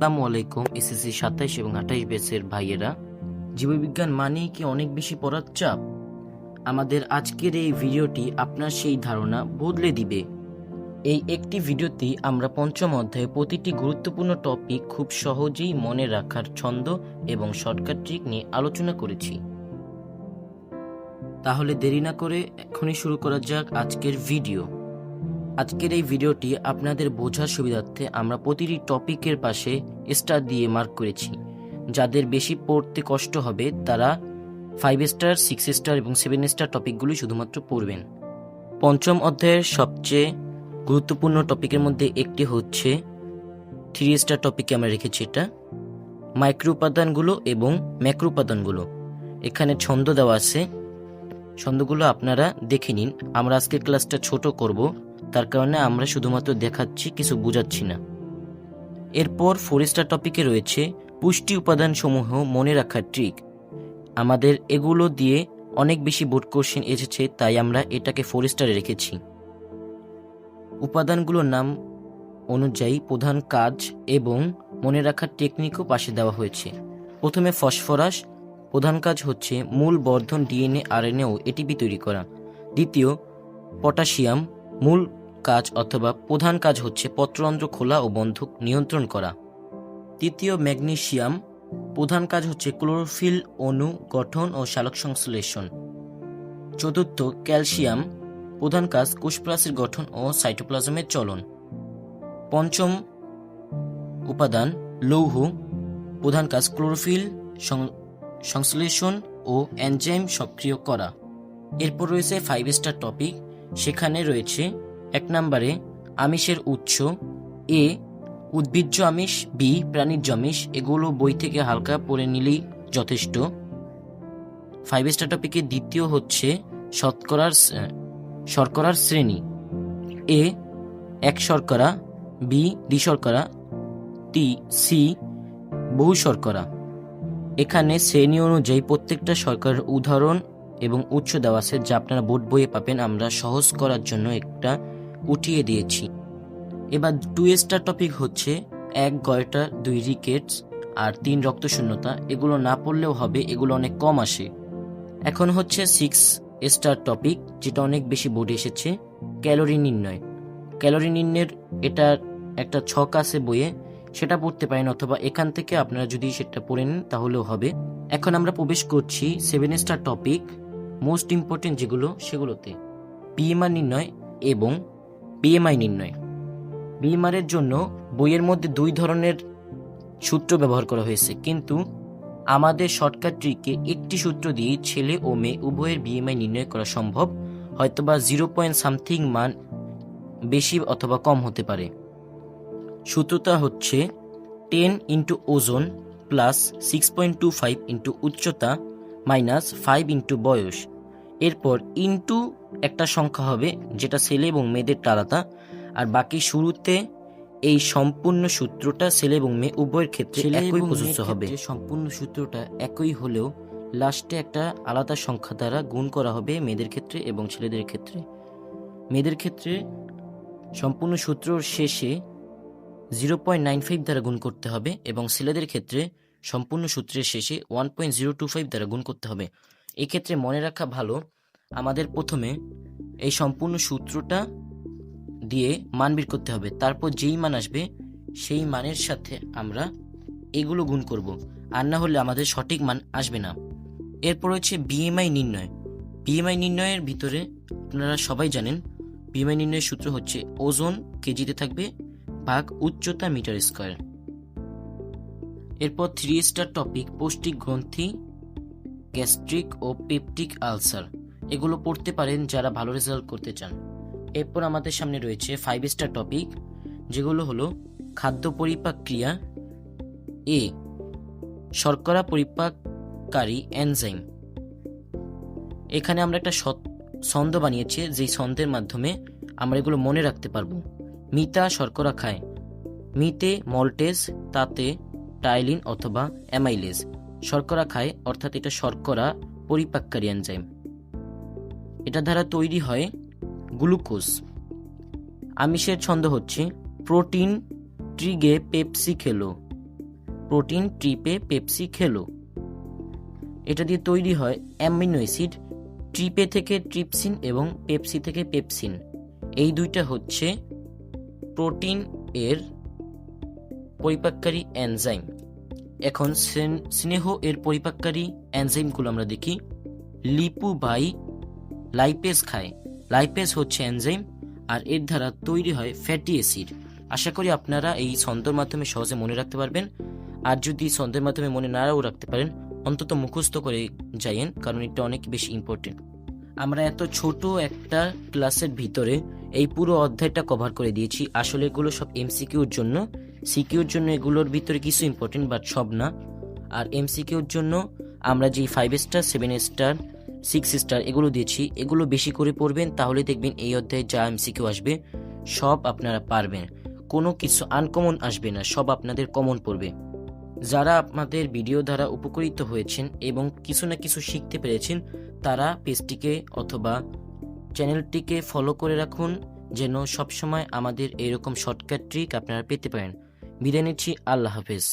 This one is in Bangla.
আসসালামু আলাইকুম এসএসসি 27 এবং 28 ব্যাচের ভাইয়েরা। জীববিজ্ঞান মানেই কি অনেক বেশি পড়ার চাপ? আমাদের আজকের এই ভিডিওটি আপনার সেই ধারণা বদলে দিবে। এই একটি ভিডিওতে আমরা পঞ্চম অধ্যায়ে প্রতিটি গুরুত্বপূর্ণ টপিক খুব সহজেই মনে রাখার ছন্দ এবং শর্টকাট ট্রিক নিয়ে আলোচনা করেছি। তাহলে দেরি না করে এখনই শুরু করা যাক আজকের ভিডিও। আজকের এই ভিডিওটি আপনাদের বোঝার সুবিধার্থে আমরা প্রতিটি টপিকের পাশে স্টার দিয়ে মার্ক করেছি। যাদের বেশি পড়তে কষ্ট হবে তারা 5 স্টার, 6 স্টার এবং 7 স্টার টপিকগুলি শুধুমাত্র পড়বেন। পঞ্চম অধ্যায়ের সবচেয়ে গুরুত্বপূর্ণ টপিকের মধ্যে একটি হচ্ছে 3 স্টার টপিকে আমরা রেখেছি এটা মাইক্রো উপাদানগুলো এবং ম্যাক্রো উপাদানগুলো। এখানে ছন্দ দেওয়া আছে, ছন্দগুলো আপনারা দেখে নিন। আমরা আজকের ক্লাসটা ছোট করব, তার কারণে আমরা শুধুমাত্র দেখাচ্ছি, কিছু বোঝাচ্ছি না। এরপর 4 স্টার টপিকে রয়েছে পুষ্টি উপাদান সমূহ মনে রাখার ট্রিক। আমাদের এগুলো দিয়ে অনেক বেশি বোর্ড কোশ্চেন এসেছে, তাই আমরা এটাকে 4 স্টারে রেখেছি। উপাদানগুলোর নাম অনুযায়ী প্রধান কাজ এবং মনে রাখার টেকনিকও পাশে দেওয়া হয়েছে। প্রথমে ফসফরাস, প্রধান কাজ হচ্ছে মূল বর্ধন, ডিএনএ আরএনএ ও এটিপি তৈরি করা। দ্বিতীয় পটাশিয়াম, মূল কাজ অথবা প্রধান কাজ হচ্ছে পত্ররন্ধ্র খোলা ও বন্ধ নিয়ন্ত্রণ করা। তৃতীয় ম্যাগনেসিয়াম, প্রধান কাজ হচ্ছে ক্লোরোফিল অণু গঠন ও সালোক সংশ্লেষণ। চতুর্থ ক্যালসিয়াম, প্রধান কাজ কোষপ্রাচীর গঠন ও সাইটোপ্লাজমের চলন। পঞ্চম উপাদান লৌহ, প্রধান কাজ ক্লোরোফিল সংশ্লেষণ ও এনজাইম সক্রিয় করা। এরপর রয়েছে 5 স্টার টপিক। সেখানে রয়েছে 1 নম্বরে আমিষের উৎস, এ উদ্ভিজ্জ আমিষ, বি প্রাণীজ আমিষ। এগুলো বই থেকে হালকা পড়ে নিলেই যথেষ্ট। 5 স্টার টপিকে দ্বিতীয় হচ্ছে শর্করার শ্রেণী, এ এক শর্করা, বি দ্বিশর্করা, সি বহু শর্করা। এখানে শ্রেণী অনুযায়ী প্রত্যেকটা শর্করার উদাহরণ এবং উৎস দেওয়া আছে, যা আপনারা বোর্ড বইয়ে পাবেন। আমরা সহজ করার জন্য একটা উঠিয়ে দিয়েছি। এবার 2 স্টার টপিক হচ্ছে 1 গয়টা, 2 রিকেটস আর 3 রক্তশূন্যতা। এগুলো না পড়লেও হবে, এগুলো অনেক কম আসে। এখন হচ্ছে 6 স্টার টপিক, যেটা অনেক বেশি বোর্ডে এসেছে, ক্যালোরি নির্ণয়। ক্যালোরি নির্ণয়ের এটা একটা ছক আছে বইয়ে, সেটা পড়তে পারেন, অথবা এখান থেকে আপনারা যদি সেটা পড়ে নেন তাহলেও হবে। এখন আমরা প্রবেশ করছি 7 স্টার টপিক, মোস্ট ইম্পর্টেন্ট যেগুলো সেগুলোতে। পিএমআর নির্ণয় এবং বিএমআই নির্ণয়। বিএমআর এর জন্য বইয়ের মধ্যে 2 ধরনের সূত্র ব্যবহার করা হয়েছে, কিন্তু আমাদের শর্টকাট ট্রিকে একটি সূত্র দিয়ে ছেলে ও মেয়ে উভয়ের বিএমআই নির্ণয় করা সম্ভব। হয়তোবা 0 পয়েন্ট সামথিং মান বেশি অথবা কম হতে পারে। সূত্রটা হচ্ছে 10 ইন্টু ওজন প্লাস 6.25 ইন্টু উচ্চতা মাইনাস 5 ইন্টু বয়স। এরপর ইন্টু একটা সংখ্যা হবে, যেটা ছেলে এবং মেয়েদের আলাদা, আর বাকি শুরুতে এই সম্পূর্ণ সূত্রটা ছেলে এবং মেয়ে উভয়ের ক্ষেত্রে একই প্রযোজ্য হবে। সম্পূর্ণ সূত্রটা একই হলেও লাস্টে একটা আলাদা সংখ্যা দ্বারা গুণ করা হবে মেয়েদের ক্ষেত্রে এবং ছেলেদের ক্ষেত্রে। মেয়েদের ক্ষেত্রে সম্পূর্ণ সূত্রর শেষে 0.95 দ্বারা গুণ করতে হবে এবং ছেলেদের ক্ষেত্রে সম্পূর্ণ সূত্রের শেষে 1.025 দ্বারা গুণ করতে হবে। এক্ষেত্রে মনে রাখা ভালো, আমাদের প্রথমে এই সম্পূর্ণ সূত্রটা দিয়ে মান বের করতে হবে, তারপর যেই মান আসবে সেই মানের সাথে আমরা এগুলো গুণ করব, আর না হলে আমাদের সঠিক মান আসবে না। এরপর হচ্ছে বিএমআই নির্ণয়। বিএমআই নির্ণয়ের ভিতরে আপনারা সবাই জানেন, বিএমআই নির্ণয়ের সূত্র হচ্ছে ওজন কেজিতে থাকবে ভাগ উচ্চতা মিটার স্কয়ার। এরপর 3 স্টার টপিক পৌষ্টিক গ্রন্থি, গ্যাস্ট্রিক ও পেপটিক আলসার। এগুলো পড়তে পারেন যারা ভালো রেজাল্ট করতে চান। এরপর আমাদের সামনে রয়েছে 5 স্টার টপিক, যেগুলো হলো খাদ্য পরিপাক ক্রিয়া, এ শর্করা পরিপাককারী এনজাইম। এখানে আমরা একটা ছন্দ বানিয়েছি, যেই ছন্দের মাধ্যমে আমরা এগুলো মনে রাখতে পারবো। মিতা শর্করা খায়, মিতে মল্টেজ, তাতে টাইলিন অথবা অ্যামাইলেজ। শর্করা খায় অর্থাৎ এটা শর্করা পরিপাককারী এনজাইম, এটা দ্বারা তৈরি হয় গ্লুকোজ। আমিষের ছন্দ হচ্ছে প্রোটিন ট্রিগে পেপসি খেলো, প্রোটিন ট্রিপে পেপসি খেলো। এটা দিয়ে তৈরি হয় অ্যামিনো অ্যাসিড, ট্রিপে থেকে ট্রিপসিন এবং পেপসি থেকে পেপসিন। এই দুইটা হচ্ছে প্রোটিন এর পরিপাককারী এনজাইম। এখন স্নেহ এর পরিপাককারী এনজাইমগুলো আমরা দেখি। লিপু বাই লাইপেজ খায়। লাইপেজ হচ্ছে এনজাইম, আর এর দ্বারা তৈরি হয় ফ্যাটি অ্যাসিড। আশা করি আপনারা এই ছন্দের মাধ্যমে সহজে মনে রাখতে পারবেন। আর যদি ছন্দের মাধ্যমে মনে নাও রাখতে পারেন, অন্তত মুখস্থ করে যাইয়েন, কারণ এটা অনেক বেশি ইম্পর্টেন্ট। আমরা এত ছোট একটা ক্লাসের ভিতরে এই পুরো অধ্যায়টা কভার করে দিয়েছি। আসলে এগুলো সব এমসিকিউর জন্য, সিকিউর জন্য এগুলোর ভিতরে কিছু ইম্পর্টেন্ট, বাট সব না। আর এমসিকিউর জন্য আমরা যে 5 স্টার, 7 স্টার, 6 স্টার এগুলো দিয়েছি, এগুলো বেশি করে পড়বেন, তাহলে দেখবেন এই অধ্যায়ে যা এমসিকিউ আসবে সব আপনারা পারবেন। কোনো কিছু আনকমন আসবে না, সব আপনাদের কমন পড়বে। যারা আপনাদের ভিডিও দ্বারা উপকৃত হয়েছেন এবং কিছু না কিছু শিখতে পেরেছেন, তারা পেজটিকে অথবা চ্যানেলটিকে ফলো করে রাখুন, যেন সবসময় আমাদের এরকম শর্টকাট ট্রিক আপনারা পেতে পারেন। বিদায় নিচ্ছি, আল্লাহ হাফেজ।